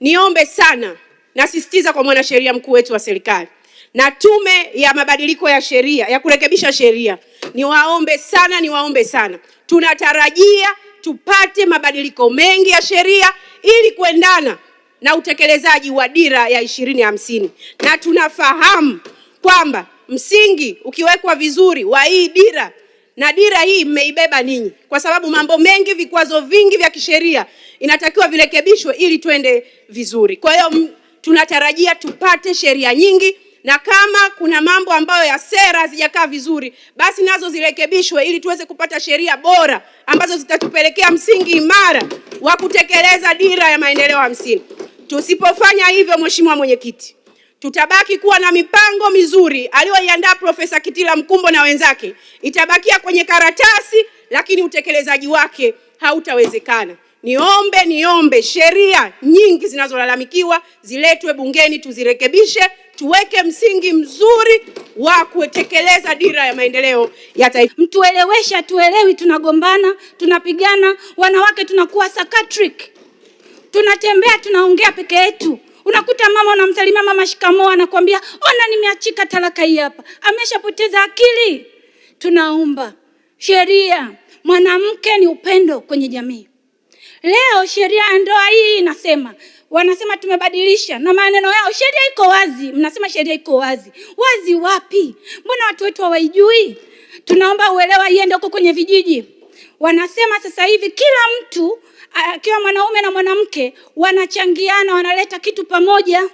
niombe sana, nasisitiza kwa mwanasheria mkuu wetu wa serikali na Tume ya Mabadiliko ya Sheria, ya kurekebisha sheria, niwaombe sana, tunatarajia tupate mabadiliko mengi ya sheria ili kuendana na utekelezaji wa dira ya 2050, na tunafahamu kwamba msingi ukiwekwa vizuri wa hii dira, na dira hii mmeibeba ninyi, kwa sababu mambo mengi, vikwazo vingi vya kisheria inatakiwa virekebishwe ili twende vizuri. Kwa hiyo tunatarajia tupate sheria nyingi, na kama kuna mambo ambayo ya sera hazijakaa vizuri, basi nazo zirekebishwe ili tuweze kupata sheria bora ambazo zitatupelekea msingi imara wa kutekeleza dira ya maendeleo 50. Tusipofanya hivyo, Mheshimiwa Mwenyekiti, tutabaki kuwa na mipango mizuri aliyoiandaa Profesa Kitila Mkumbo na wenzake, itabakia kwenye karatasi, lakini utekelezaji wake hautawezekana. Niombe sheria nyingi zinazolalamikiwa ziletwe bungeni, tuzirekebishe, tuweke msingi mzuri wa kutekeleza dira ya maendeleo ya taifa. Mtuelewesha, tuelewi, tunagombana, tunapigana, wanawake tunakuwa psychiatric. Tunatembea, tunaongea peke yetu. Unakuta mama unamsalimia mama shikamoo, anakuambia ona nimeachika talaka hii hapa. Ameshapoteza akili. Tunaomba sheria, mwanamke ni upendo kwenye jamii. Leo sheria ya ndoa hii inasema, wanasema tumebadilisha, na maneno yao sheria iko wazi. Mnasema sheria iko wazi. Wazi wapi? Mbona watu wetu hawaijui? Tunaomba uelewa iende huko kwenye vijiji. Wanasema sasa hivi kila mtu akiwa mwanaume na mwanamke wanachangiana, wanaleta kitu pamoja.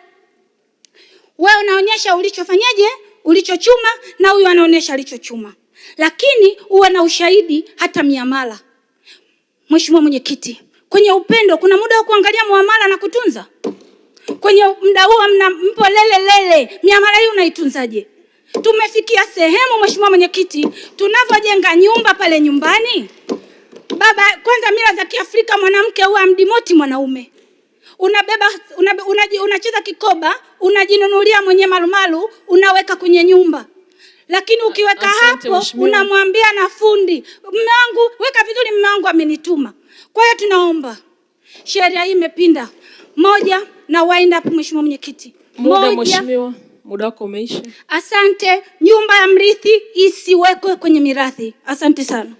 Wewe unaonyesha ulichofanyaje, ulichochuma, na huyu anaonyesha alichochuma. Lakini uwe na ushahidi hata miamala. Mheshimiwa Mwenyekiti, kwenye upendo kuna muda wa kuangalia muamala na kutunza. Kwenye muda huo mpo lele, miamala hii unaitunzaje? Tumefikia sehemu, Mheshimiwa Mwenyekiti, tunavyojenga nyumba pale nyumbani, baba, kwanza mila za Kiafrika mwanamke huwa amdimoti mwanaume. Unacheza kikoba, unajinunulia mwenye malumalu, unaweka kwenye nyumba. Lakini ukiweka hapo, unamwambia na fundi, mume wangu weka vizuri, mume wangu amenituma. Kwa hiyo tunaomba sheria hii imepinda. Moja, na wind up, Mheshimiwa Mwenyekiti. Mheshimiwa, muda wako umeisha. Asante. Nyumba ya mrithi isiwekwe kwenye mirathi. Asante sana.